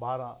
12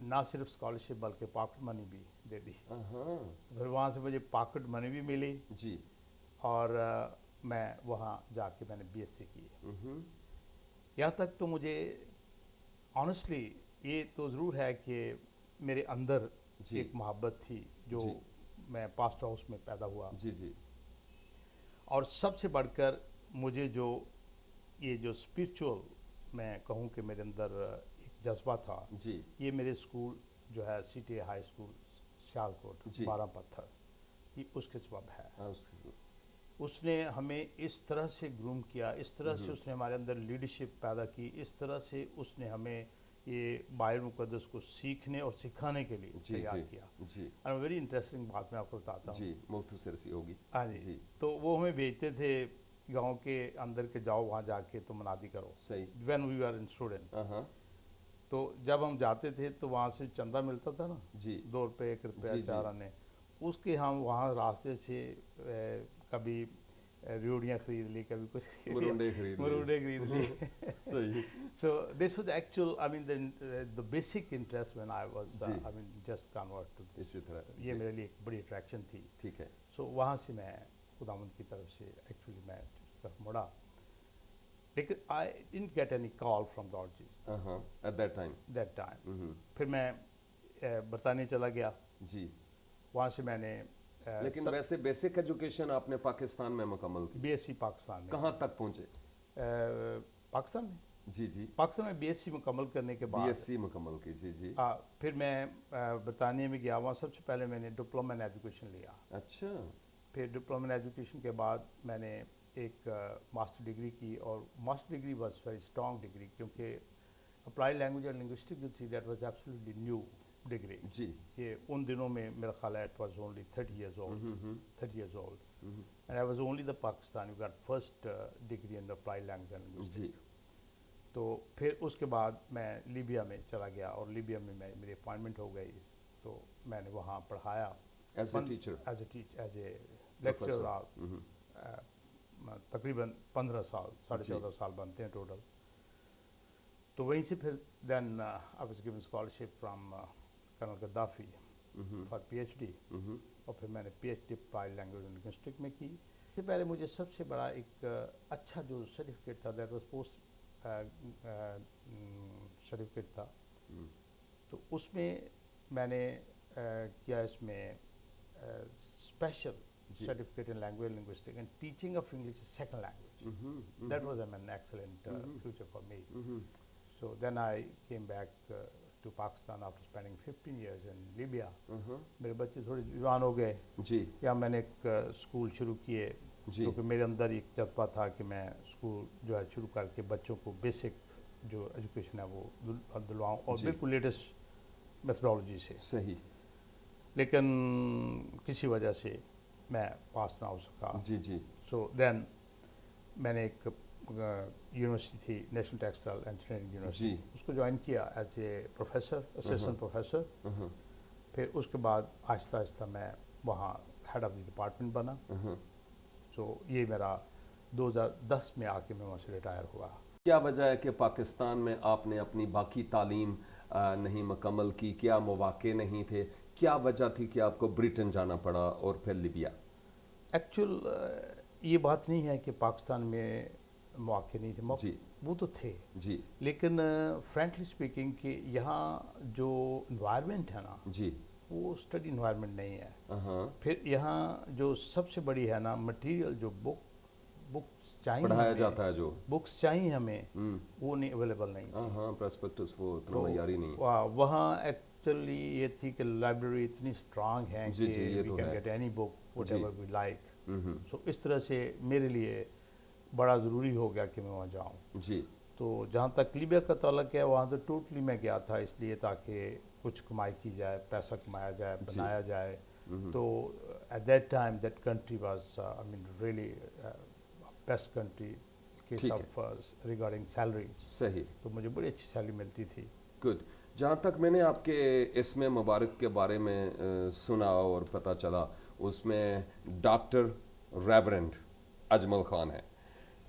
نہ صرف اسکالرشپ بلکہ پاکٹ منی بھی دے دی. ہاں پھر وہاں سے مجھے پاکٹ منی بھی ملی جی. اور میں وہاں جا کے میں نے بی ایس سی کی. یہاں تک تو مجھے آنیسٹلی یہ تو ضرور ہے کہ میرے اندر ایک محبت تھی جو میں پاسٹ ہاؤس میں پیدا ہوا. جی جی. اور سب سے بڑھ کر مجھے جو یہ جو اسپرچول میں کہوں کہ میرے اندر ایک جذبہ تھا جی. یہ میرے اسکول جو ہے C T A high school Sialkot بارہ پتھر یہ اس کے سبب ہے. اس نے ہمیں اس طرح سے گروم کیا, اس طرح سے اس نے ہمارے اندر لیڈرشپ پیدا کی, اس طرح سے اس نے ہمیں یہ بائبل مقدس کو سیکھنے اور سکھانے کے لیے تیار کیا. ویری انٹرسٹنگ بات میں آپ کو بتاتا ہوں. جی مختصر سی ہوگی. ہاں جی. تو وہ ہمیں بھیجتے تھے گاؤں کے اندر کے جاؤ وہاں جا کے تو منادی کرو. صحیح. When we are in student. تو جب ہم جاتے تھے تو وہاں سے چندہ ملتا تھا نا, 2 روپے 1 روپیہ 4 آنے, اس کے ہم وہاں راستے سے کبھی ریوڑیاں خرید لی, کبھی کچھ مرونڈے خرید لی. So this was actual, I mean the basic interest when I was I mean just convert to this. یہ میرے لیے ایک بڑی اٹریکشن تھی. ٹھیک ہے. سو وہاں سے میں خداوند کی طرف سے ایکچولی میں اس طرف مڑا, لیکن I didn't get any call from God Jesus at that time. پھر میں برطانیہ چلا گیا. جی. وہاں سے میں نے لیکن ویسے بیسک ایجوکیشن آپ نے پاکستان میں مکمل کی؟ بی ایس سی پاکستان میں. کہاں تک پہنچے؟ پاکستان میں. جی جی. پاکستان میں بی ایس سی مکمل کرنے کے بعد بی ایس سی مکمل کی. جی جی. پھر میں برطانیہ میں گیا. وہاں سب سے پہلے میں نے ڈپلوما ان ایجوکیشن لیا. اچھا. پھر ڈپلوما ان ایجوکیشن کے بعد میں نے ایک ماسٹر ڈگری کی, اور master degree was very strong degree, کیونکہ اپلائی لینگویج اینڈ لنگوسٹک جو تھی that was absolutely new degree. جی. یہ ان دنوں میں میرا خیال ہے it was only 30 years old. And I was only the Pakistani who got first degree in applied language and linguistics. جی. تو پھر اس کے بعد میں لیبیا میں چلا گیا, اور لیبیا میں میری اپوائنٹمنٹ ہو گئی. تو میں نے وہاں پڑھایا as a teacher, as a lecturer. تقریباً 15 سال 14.5 سال بنتے ہیں ٹوٹل. تو وہیں سے پھر then I was given scholarship from colonel Gaddafi for P H D, اور پھر میں نے P H D applied language and linguistic میں کی. اس سے پہلے مجھے سب سے بڑا ایک اچھا جو سرٹیفکیٹ تھا دیٹ واز پوسٹ سرٹیفکیٹ تھا. تو اس میں میں نے کیا اس میں special certificate in language linguistics and teaching of English as second language. That was an excellent future for me. So then I came back to Pakistan after spending 15 years in Libya. میرے بچے تھوڑے جوان ہو گئے. جی. یا میں نے ایک school شروع کیے, کیونکہ میرے اندر ایک جذبہ تھا کہ میں اسکول جو ہے شروع کر کے بچوں کو بیسک جو ایجوکیشن ہے وہ دلواؤں, اور بالکل لیٹسٹ میتھڈالوجی سے. صحیح. لیکن کسی وجہ سے میں پاس نہ ہو سکا. جی جی. سو دین میں نے ایک یونیورسٹی تھی نیشنل ٹیکسٹائل انجینئرنگ یونیورسٹی, اس کو جوائن کیا as a professor, assistant professor. پھر اس کے بعد آہستہ آہستہ میں وہاں ہیڈ آف دی ڈپارٹمنٹ بنا. سو یہ میرا 2010 میں آ کے میں وہاں سے ریٹائر ہوا. کیا وجہ ہے کہ پاکستان میں آپ نے اپنی باقی تعلیم نہیں مکمل کی؟ کیا مواقع نہیں تھے؟ کیا وجہ تھی کہ آپ کو بریٹن جانا پڑا اور پھر لیبیا؟ ایکچوئل یہ بات نہیں ہے کہ پاکستان میں مواقع نہیں تھے, جی وہ تو تھے. جی. لیکن فرینکلی اسپیکنگ کہ یہاں جو انوائرمنٹ ہے نا, جی, وہ اسٹڈی انوائرمنٹ نہیں ہے. پھر یہاں جو سب سے بڑی ہے نا مٹیریل, جو بکس چاہیے, پڑھایا جاتا ہے, جو بکس چاہیے ہمیں, وہ نہیں اویلیبل نہیں تھی. ہاں, پراسپیکٹس وہ اتنا معیاری نہیں. وہاں ایکچولی یہ تھی کہ لائبریری اتنی اسٹرانگ ہے کہ we can get any book whatever we like. So اس طرح سے میرے لیے بڑا ضروری ہو گیا کہ میں وہاں جاؤں. جی. تو جہاں تک لیبیا کا تعلق ہے, وہاں تو ٹوٹلی میں گیا تھا اس لیے تاکہ کچھ کمائی کی جائے, پیسہ کمایا جائے, بنایا جائے. تو at that time that country was I mean really best country case of regarding salaries. صحیح. تو مجھے بڑی اچھی سیلری ملتی تھی. گڈ. جہاں تک میں نے آپ کے اسم مبارک کے بارے میں سنا اور پتہ چلا, اس میں ڈاکٹر ریورنڈ اجمل خان ہے.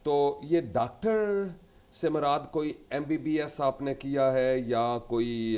تو یہ ڈاکٹر سے مراد کوئی ایم بی بی ایس آپ نے کیا ہے, یا کوئی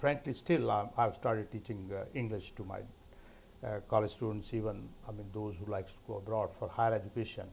frankly still I've started teaching English to my college students, even I mean those who like to go abroad for higher education.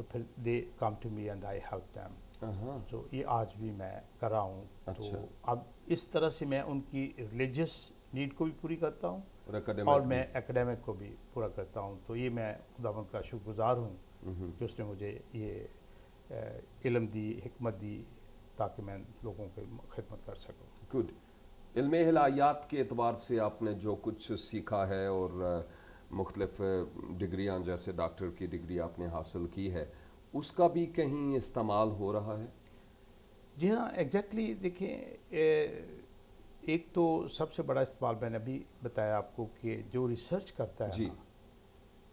تو پھر they come to me and I help them. So یہ آج بھی میں کر رہا ہوں. تو اب اس طرح سے میں ان کی ریلیجیس نیڈ کو بھی پوری کرتا ہوں اور میں ایکڈیمک کو بھی پورا کرتا ہوں. تو یہ میں خداوند کا شکر گزار ہوں کہ اس نے مجھے یہ علم دی, حکمت دی, تاکہ میں لوگوں کی خدمت کر سکوں. گڈ. علم الہیات کے اعتبار سے آپ نے جو کچھ سیکھا ہے اور مختلف ڈگریاں جیسے ڈاکٹر کی ڈگری آپ نے حاصل کی ہے, اس کا بھی کہیں استعمال ہو رہا ہے؟ جی ہاں, ایگزیکٹلی. دیکھیں, ایک تو سب سے بڑا استعمال میں نے ابھی بتایا آپ کو کہ جو ریسرچ کرتا ہے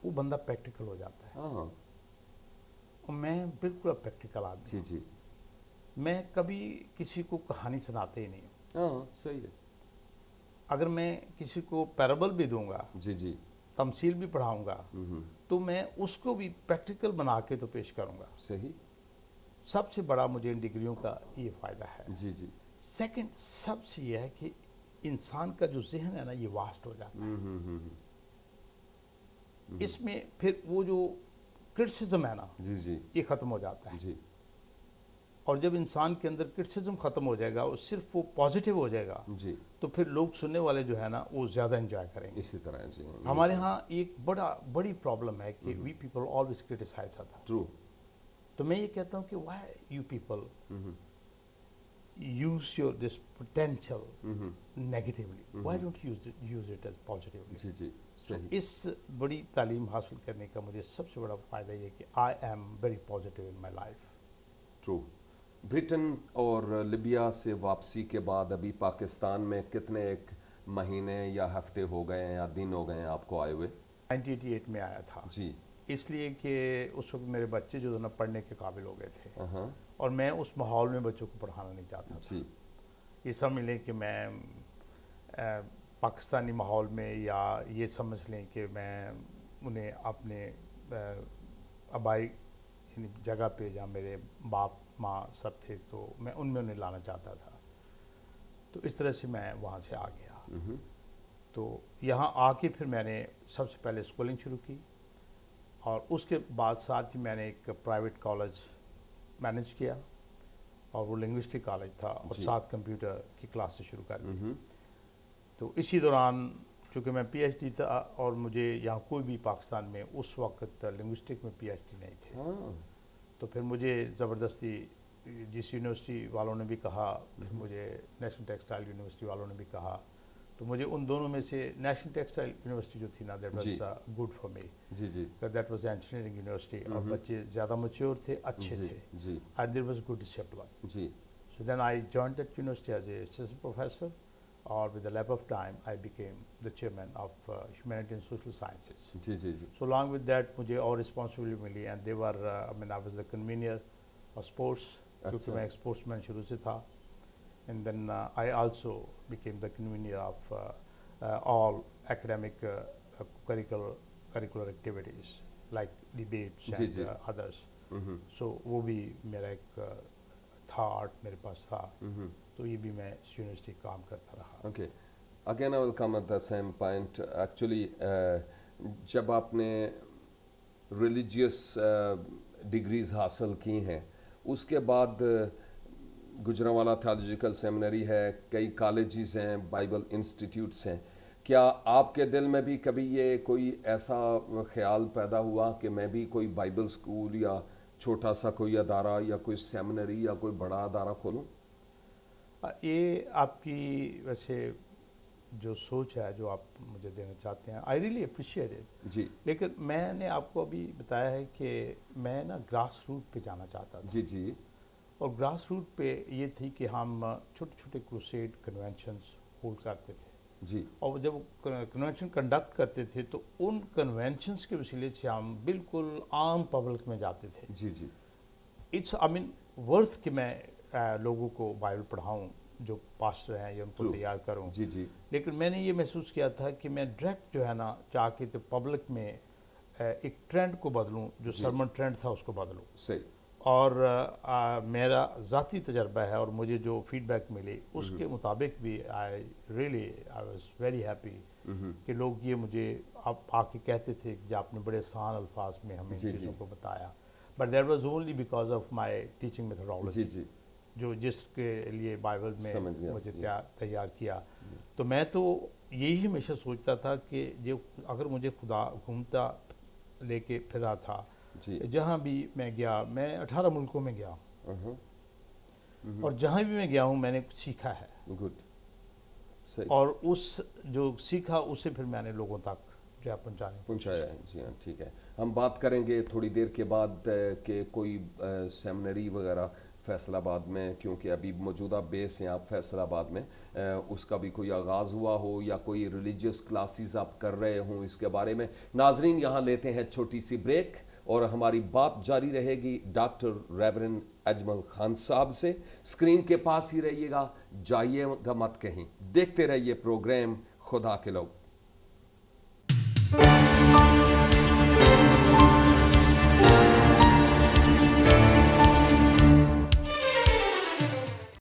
وہ بندہ پریکٹیکل ہو جاتا ہے. اور میں بالکل اب پریکٹیکل آدمی ہوں. میں کبھی کسی کو کہانی سناتے ہی نہیں ہوں. صحیح ہے. اگر میں کسی کو پیرابل بھی دوں گا, تمثیل بھی پڑھاؤں گا, تو میں اس کو بھی پریکٹیکل بنا کے تو پیش کروں گا. صحیح. سب سے بڑا مجھے ان ڈگریوں کا یہ فائدہ ہے. سیکنڈ سب سے یہ ہے کہ انسان کا جو ذہن ہے نا, یہ واسٹ ہو جاتا ہے. اس میں پھر وہ جو کرٹیسزم ہے نا, یہ ختم ہو جاتا ہے. اور جب انسان کے اندر کرٹیسزم ختم ہو جائے گا اور صرف وہ پازیٹیو ہو جائے گا, تو پھر لوگ سننے والے جو ہے نا وہ زیادہ انجوائے کریں گے. اسی طرح ہمارے ہاں ایک بڑی پرابلم ہے کہ we people always criticise other. تو میں یہ کہتا ہوں کہ why you people use your this potential negatively, why don't use it as positively. اس بڑی تعلیم حاصل کرنے کا مجھے سب سے بڑا فائدہ یہ ہے کہ I am very positive in my life. True. Britain اور لیبیا سے واپسی کے بعد ابھی پاکستان میں کتنے ایک مہینے یا ہفتے ہو گئے ہیں یا دن ہو گئے ہیں آپ کو آئے ہوئے؟ 1988 میں آیا تھا. اس لیے کہ اس وقت میرے بچے جو نا پڑھنے کے قابل ہو گئے تھے, اور میں اس ماحول میں بچوں کو پڑھانا نہیں چاہتا تھا. یہ سمجھ لیں کہ میں پاکستانی ماحول میں, یا یہ سمجھ لیں کہ میں انہیں اپنے آبائی جگہ پہ جہاں میرے باپ ماں سب تھے, تو میں ان میں انہیں لانا چاہتا تھا. تو اس طرح سے میں وہاں سے آ گیا. تو یہاں آ کے پھر میں نے سب سے پہلے اسکولنگ شروع کی, اور اس کے بعد ساتھ ہی میں نے ایک پرائیویٹ کالج مینیج کیا, اور وہ لنگوسٹک کالج تھا, اور ساتھ کمپیوٹر کی کلاسز شروع کر دی. تو اسی دوران چونکہ میں پی ایچ ڈی تھا, اور مجھے یہاں کوئی بھی پاکستان میں اس وقت لنگوسٹک میں پی ایچ ڈی نہیں تھے, تو پھر مجھے زبردستی جس یونیورسٹی والوں نے بھی کہا, پھر مجھے نیشنل ٹیکسٹائل یونیورسٹی والوں نے بھی کہا, تو مجھے ان دونوں میں سے نیشنل ٹیکسٹائل یونیورسٹی جو تھی نا, that was good for me, that was engineering university, اور بچے زیادہ میچور تھے, اچھے تھے, and there was good discipline. So then I joined that university as a assistant professor, اور with the lapse of time I became the chairman of Humanity and Social Sciences. So along with that مجھے اور responsibility ملی, and they were I mean I was the convener of sports, کیونکہ میں ایک sports مین شروع سے تھا. And then I also became the convener of all academic curricular activities like debates and others. So وہ بھی میرا ایک تھا, آرٹ میرے پاس تھا, تو یہ بھی میں اس یونیورسٹی کام کرتا رہا. Okay. Again I will come at the same point. Actually جب آپ نے ریلیجیس ڈگریز حاصل کی ہیں, اس کے بعد گجرانوالہ تھیولوجیکل سیمنری ہے, کئی کالجز ہیں, بائبل انسٹیٹیوٹس ہیں, کیا آپ کے دل میں بھی کبھی یہ کوئی ایسا خیال پیدا ہوا کہ میں بھی کوئی بائبل اسکول یا چھوٹا سا کوئی ادارہ یا کوئی سیمنری یا کوئی بڑا ادارہ کھولوں؟ یہ آپ کی ویسے جو سوچ ہے جو آپ مجھے دینا چاہتے ہیں, آئی ریئلی اپریشیٹ اٹ. لیکن میں نے آپ کو ابھی بتایا ہے کہ میں نا گراس روٹ پہ جانا چاہتا تھا. اور گراس روٹ پہ یہ تھی کہ ہم چھوٹے چھوٹے کروسیڈ کنونشنز ہولڈ کرتے تھے, اور جب کنونشن کنڈکٹ کرتے تھے تو ان کنونشنز کے وسیلے سے ہم بالکل عام پبلک میں جاتے تھے. اٹس آئی مین ورتھ کہ میں لوگوں کو بائبل پڑھاؤں جو پاسٹر ہیں, یا ان کو تیار کروں. لیکن میں نے یہ محسوس کیا تھا کہ میں ڈائریکٹ جو ہے نا چاہ کے تو پبلک میں ایک ٹرینڈ کو بدلوں, جو سرمن ٹرینڈ تھا اس کو بدلوں. اور میرا ذاتی تجربہ ہے, اور مجھے جو فیڈ بیک ملی اس کے مطابق بھی آئی واز ویری ہیپی کہ لوگ یہ مجھے آپ آ کے کہتے تھے کہ آپ نے بڑے آسان الفاظ میں ہمیں چیزوں کو بتایا. but that was only because of my teaching G methodology جی جو جس کے لیے بائبل میں سمجھ گیا. مجھے تیار کیا. تو میں تو یہی ہمیشہ سوچتا تھا کہ جو اگر مجھے خدا گھومتا لے کے پھرا تھا جی جہاں بھی میں گیا, میں 18 ملکوں میں گیا ہوں, اور جہاں بھی میں گیا ہوں میں نے کچھ سیکھا ہے, گڈ صحیح اور اس جو سیکھا اسے پھر میں نے لوگوں تک جو ہے پہنچایا ہے. جی ہاں ٹھیک ہے, ہم بات کریں گے تھوڑی دیر کے بعد کہ کوئی سیمنری وغیرہ فیصل آباد میں, کیونکہ ابھی موجودہ بیس ہیں آپ فیصل آباد میں, اس کا بھی کوئی آغاز ہوا ہو یا کوئی ریلیجیس کلاسز آپ کر رہے ہوں اس کے بارے میں. ناظرین یہاں لیتے ہیں چھوٹی سی بریک اور ہماری بات جاری رہے گی ڈاکٹر ریورنڈ اجمل خان صاحب سے. اسکرین کے پاس ہی رہیے گا, جائیے گا مت کہیں, دیکھتے رہیے پروگرام خدا کے لوگ.